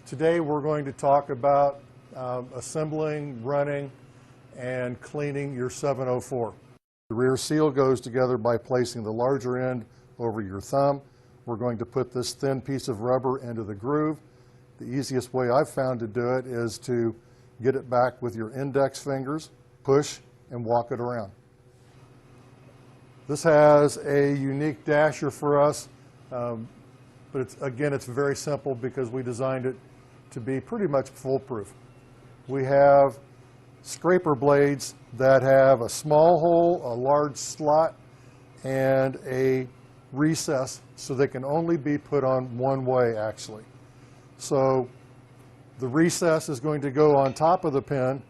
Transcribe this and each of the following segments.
Today we're going to talk about assembling, running, and cleaning your 704. The rear seal goes together by placing the larger end over your thumb. We're going to put this thin piece of rubber into the groove. The easiest way I've found to do it is to get it back with your index fingers, push, and walk it around. This has a unique dasher for us, but it's very simple because we designed it to be pretty much foolproof. We have scraper blades that have a small hole, a large slot, and a recess, so they can only be put on one way actually. So the recess is going to go on top of the pin.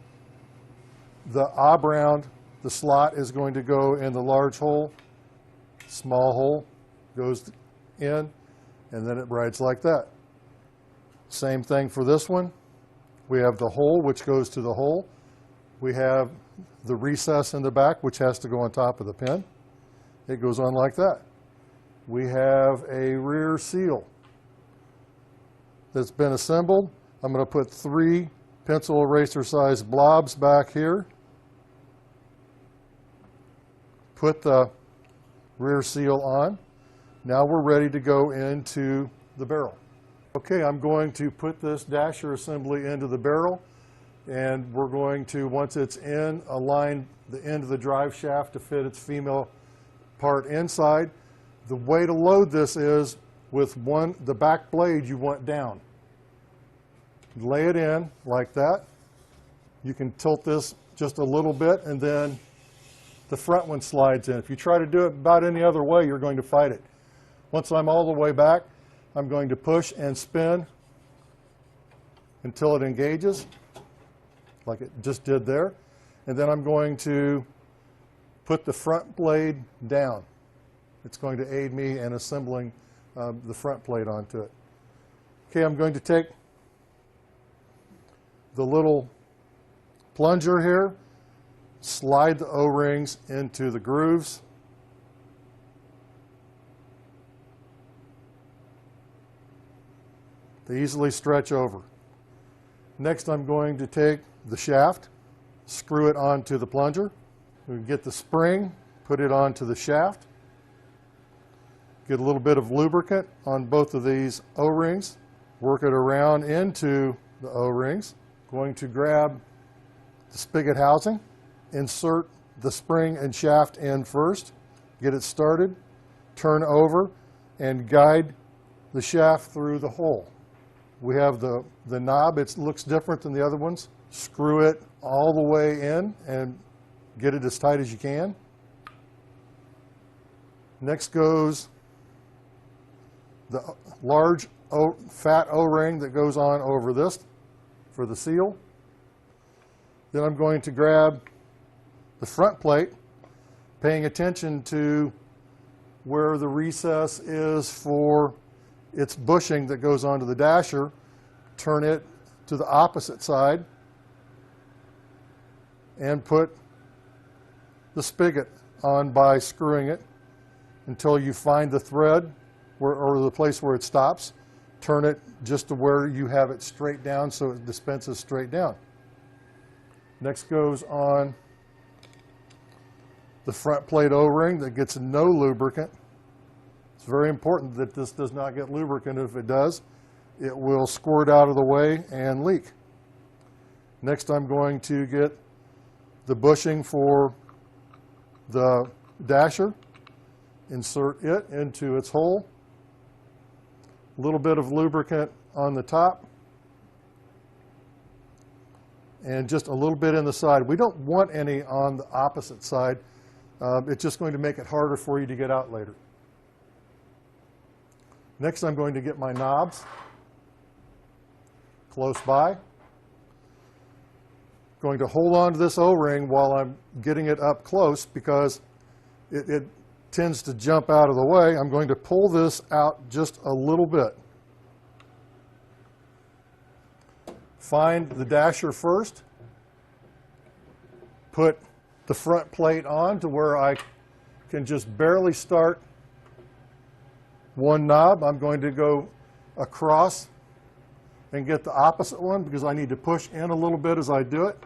The off-round, the slot, is going to go in the large hole. Small hole goes in, and then it rides like that. Same thing for this one. We have the hole, which goes to the hole. We have the recess in the back, which has to go on top of the pin. It goes on like that. We have a rear seal that's been assembled. I'm going to put 3 pencil eraser size blobs back here. Put the rear seal on. Now we're ready to go into the barrel. Okay, I'm going to put this dasher assembly into the barrel, and we're going to, once it's in, align the end of the drive shaft to fit its female part inside. The way to load this is with the back blade you want down. Lay it in like that. You can tilt this just a little bit, and then the front one slides in. If you try to do it about any other way, you're going to fight it. Once I'm all the way back, I'm going to push and spin until it engages, like it just did there. And then I'm going to put the front blade down. It's going to aid me in assembling the front plate onto it. Okay, I'm going to take the little plunger here, slide the O-rings into the grooves. They easily stretch over. Next, I'm going to take the shaft, screw it onto the plunger. We get the spring, put it onto the shaft. Get a little bit of lubricant on both of these O-rings. Work it around into the O-rings. Going to grab the spigot housing, insert the spring and shaft in first, get it started, turn over, and guide the shaft through the hole. We have the knob. It looks different than the other ones. Screw it all the way in and get it as tight as you can. Next goes the large fat O-ring that goes on over this for the seal. Then I'm going to grab the front plate, paying attention to where the recess is for its bushing that goes onto the dasher. Turn it to the opposite side and put the spigot on by screwing it until you find the thread or the place where it stops. Turn it just to where you have it straight down so it dispenses straight down. Next goes on the front plate O-ring that gets no lubricant. It's very important that this does not get lubricant. If it does, it will squirt out of the way and leak. Next, I'm going to get the bushing for the dasher, insert it into its hole, a little bit of lubricant on the top, and just a little bit in the side. We don't want any on the opposite side. It's just going to make it harder for you to get out later. Next, I'm going to get my knobs close by. Going to hold on to this O-ring while I'm getting it up close because it tends to jump out of the way. I'm going to pull this out just a little bit. Find the dasher first. Put the front plate on to where I can just barely start one knob. I'm going to go across and get the opposite one because I need to push in a little bit as I do it.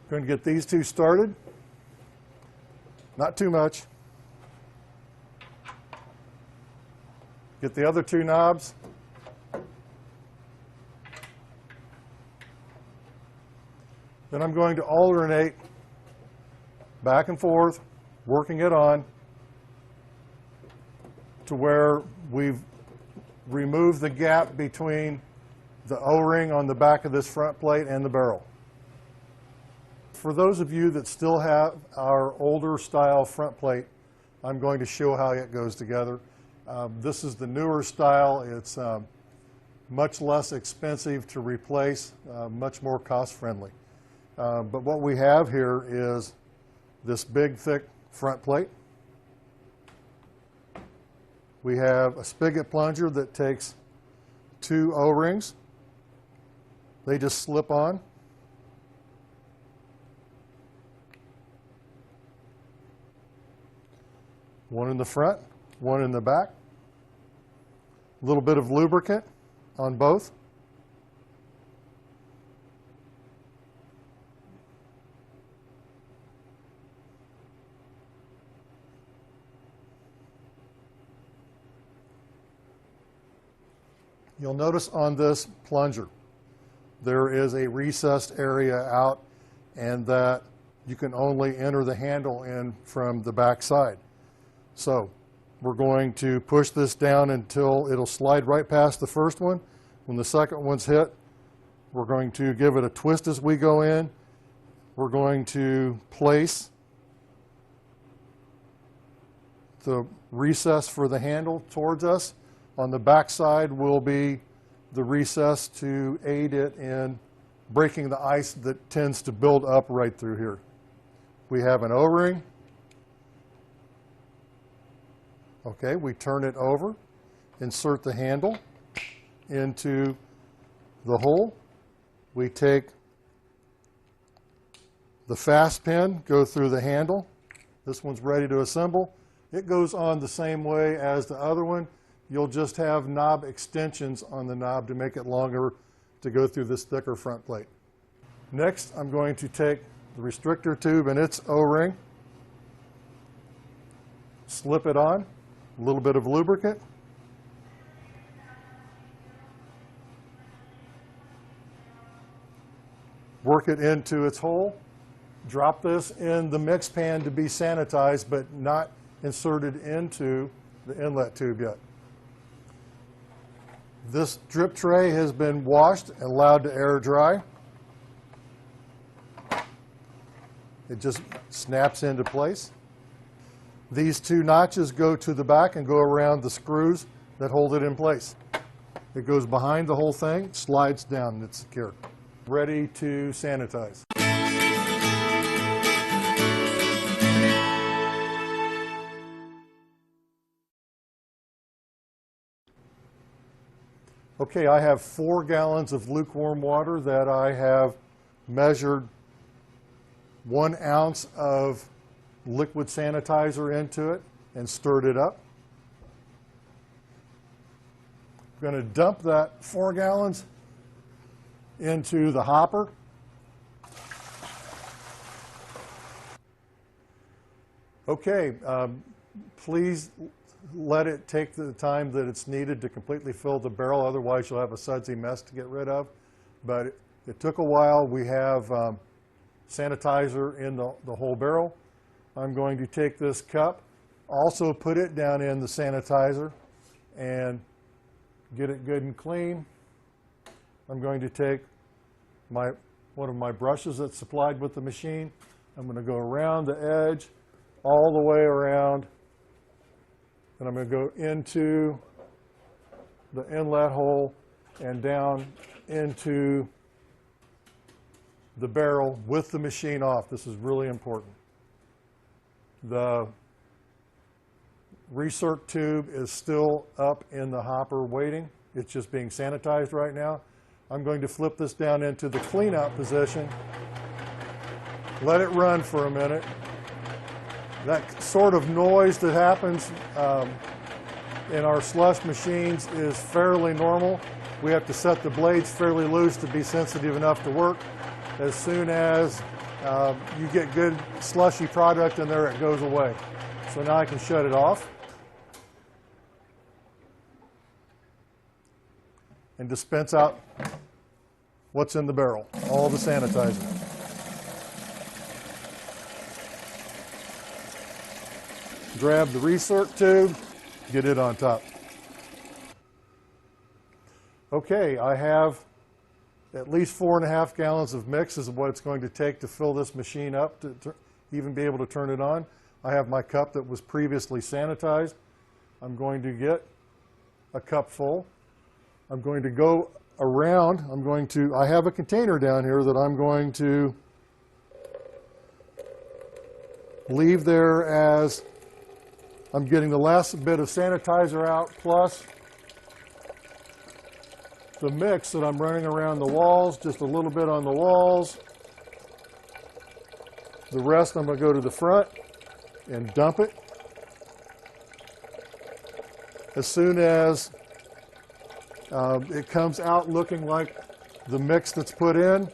Going to get these two started. Not too much. Get the other two knobs. Then I'm going to alternate back and forth, working it on to where we've removed the gap between the O-ring on the back of this front plate and the barrel. For those of you that still have our older style front plate, I'm going to show how it goes together. This is the newer style. It's much less expensive to replace, much more cost friendly. But what we have here is this big, thick front plate. We have a spigot plunger that takes two O-rings. They just slip on. One in the front, one in the back. A little bit of lubricant on both. You'll notice on this plunger there is a recessed area out, and that you can only enter the handle in from the back side. So we're going to push this down until it'll slide right past the first one. When the second one's hit, we're going to give it a twist as we go in. We're going to place the recess for the handle towards us. On the back side will be the recess to aid it in breaking the ice that tends to build up right through here. We have an O-ring. Okay, we turn it over, insert the handle into the hole. We take the fast pin, go through the handle. This one's ready to assemble. It goes on the same way as the other one. You'll just have knob extensions on the knob to make it longer to go through this thicker front plate. Next, I'm going to take the restrictor tube and its O-ring, slip it on, a little bit of lubricant, work it into its hole, drop this in the mix pan to be sanitized but not inserted into the inlet tube yet. This drip tray has been washed and allowed to air dry. It just snaps into place. These two notches go to the back and go around the screws that hold it in place. It goes behind the whole thing, slides down, and it's secure. Ready to sanitize. Okay, I have 4 gallons of lukewarm water that I have measured 1 ounce of liquid sanitizer into it and stirred it up. I'm going to dump that 4 gallons into the hopper. Okay, please let it take the time that it's needed to completely fill the barrel, otherwise you'll have a sudsy mess to get rid of. But it took a while. We have sanitizer in the whole barrel. I'm going to take this cup, also put it down in the sanitizer and get it good and clean. I'm going to take one of my brushes that's supplied with the machine. I'm going to go around the edge, all the way around, and I'm going to go into the inlet hole and down into the barrel with the machine off. This is really important. The recirc tube is still up in the hopper waiting. It's just being sanitized right now. I'm going to flip this down into the cleanout position, let it run for a minute, That sort of noise that happens in our slush machines is fairly normal. We have to set the blades fairly loose to be sensitive enough to work. As soon as you get good slushy product in there, it goes away. So now I can shut it off and dispense out what's in the barrel, all the sanitizer. Grab the recirc tube, get it on top. Okay, I have at least 4.5 gallons of mix is what it's going to take to fill this machine up to even be able to turn it on. I have my cup that was previously sanitized. I'm going to get a cup full. I'm going to go around. I have a container down here that I'm going to leave there as I'm getting the last bit of sanitizer out, plus the mix that I'm running around the walls, just a little bit on the walls. The rest I'm going to go to the front and dump it. As soon as it comes out looking like the mix that's put in,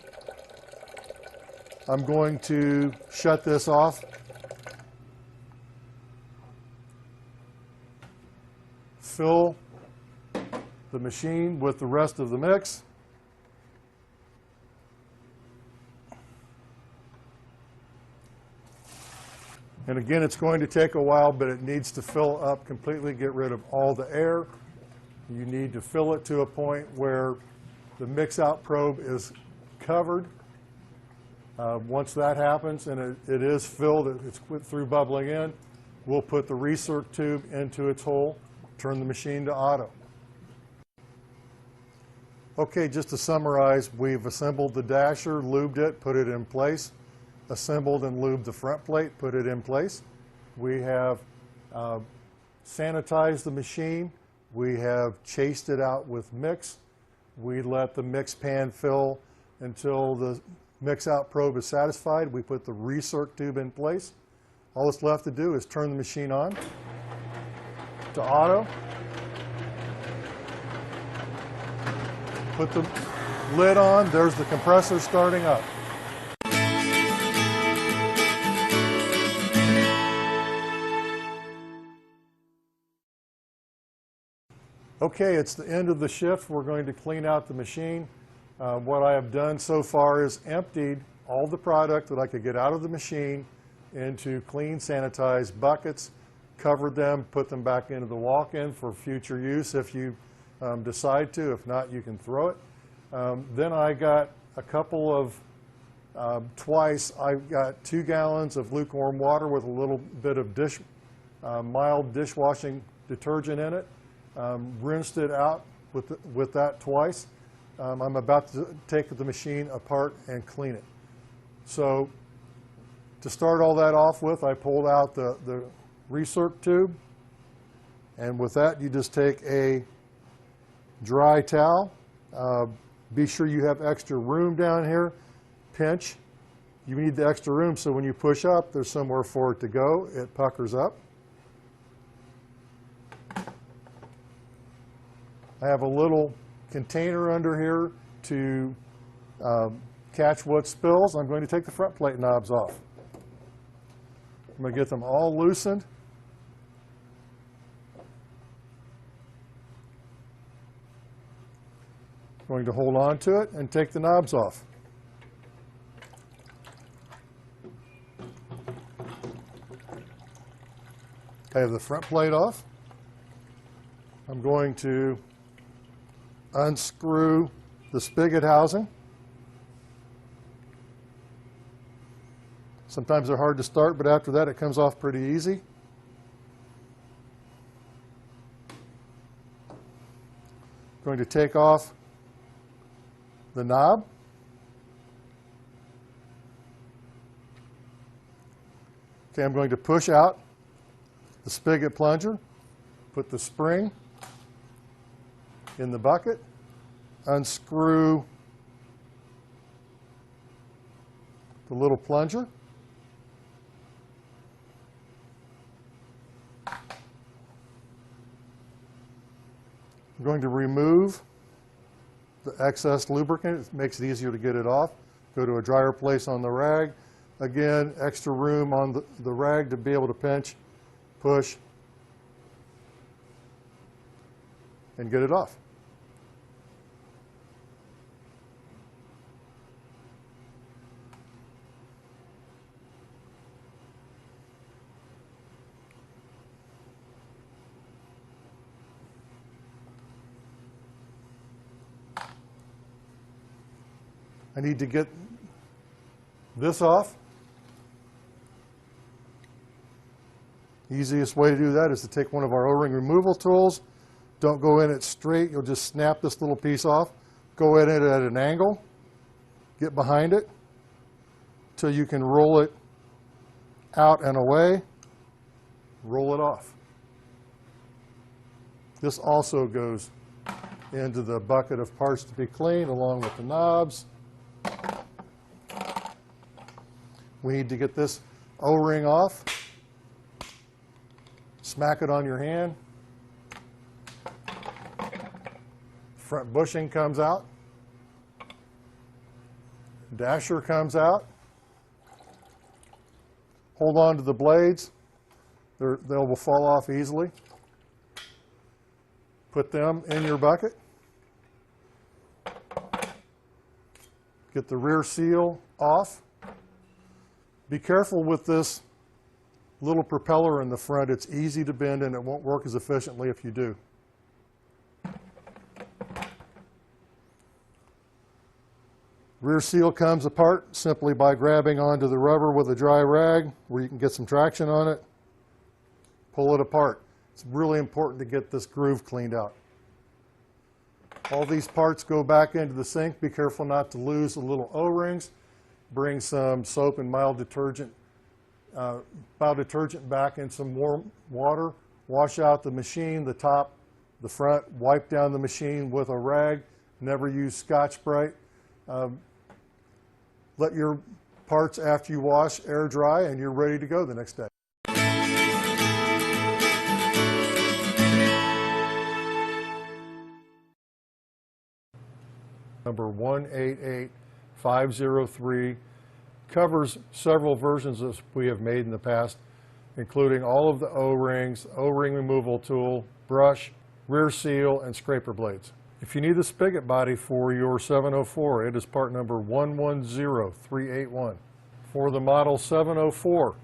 I'm going to shut this off. Fill the machine with the rest of the mix. And again, it's going to take a while, but it needs to fill up completely, get rid of all the air. You need to fill it to a point where the mix-out probe is covered. Once that happens and it is filled, it's through bubbling in, we'll put the recirc tube into its hole, turn the machine to auto. Okay, just to summarize, we've assembled the dasher, lubed it, put it in place, assembled and lubed the front plate, put it in place. We have sanitized the machine. We have chased it out with mix. We let the mix pan fill until the mix-out probe is satisfied. We put the recirc tube in place. All that's left to do is turn the machine on to auto. Put the lid on. There's the compressor starting up. Okay, it's the end of the shift. We're going to clean out the machine. What I have done so far is emptied all the product that I could get out of the machine into clean, sanitized buckets, covered them, put them back into the walk-in for future use if you decide to. If not, you can throw it. Then I got a couple of, twice, I got 2 gallons of lukewarm water with a little bit of mild dishwashing detergent in it. Rinsed it out with that twice. I'm about to take the machine apart and clean it. So to start all that off with, I pulled out the recirc tube, and with that you just take a dry towel. Be sure you have extra room down here. Pinch. You need the extra room so when you push up, there's somewhere for it to go. It puckers up. I have a little container under here to catch what spills. I'm going to take the front plate knobs off. I'm going to get them all loosened. I'm going to hold on to it and take the knobs off. I have the front plate off. I'm going to unscrew the spigot housing. Sometimes they're hard to start, but after that it comes off pretty easy. Going to take off the knob. Okay, I'm going to push out the spigot plunger, put the spring in the bucket, unscrew the little plunger, I'm going to remove the excess lubricant. It makes it easier to get it off. Go to a drier place on the rag. Again, extra room on the rag to be able to pinch, push, and get it off. I need to get this off. Easiest way to do that is to take one of our O-ring removal tools. Don't go in it straight. You'll just snap this little piece off. Go in it at an angle. Get behind it till you can roll it out and away. Roll it off. This also goes into the bucket of parts to be cleaned along with the knobs. We need to get this O-ring off. Smack it on your hand. Front bushing comes out. Dasher comes out. Hold on to the blades. They will fall off easily. Put them in your bucket. Get the rear seal off. Be careful with this little propeller in the front. It's easy to bend and it won't work as efficiently if you do. Rear seal comes apart simply by grabbing onto the rubber with a dry rag where you can get some traction on it. Pull it apart. It's really important to get this groove cleaned out. All these parts go back into the sink. Be careful not to lose the little O-rings. Bring some soap and mild detergent back in some warm water. Wash out the machine, the top, the front. Wipe down the machine with a rag. Never use Scotch-Brite. Let your parts after you wash air dry and you're ready to go the next day. Number 188503 covers several versions that we have made in the past, including all of the O-rings, O-ring removal tool, brush, rear seal, and scraper blades. If you need the spigot body for your 704, it is part number 110381. For the model 704,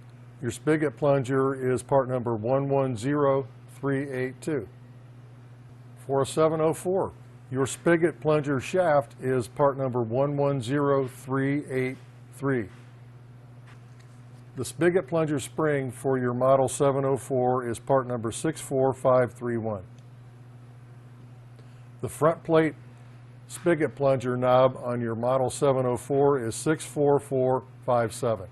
your spigot plunger is part number 110382. For a 704, your spigot plunger shaft is part number 110383. The spigot plunger spring for your model 704 is part number 64531. The front plate spigot plunger knob on your model 704 is 64457.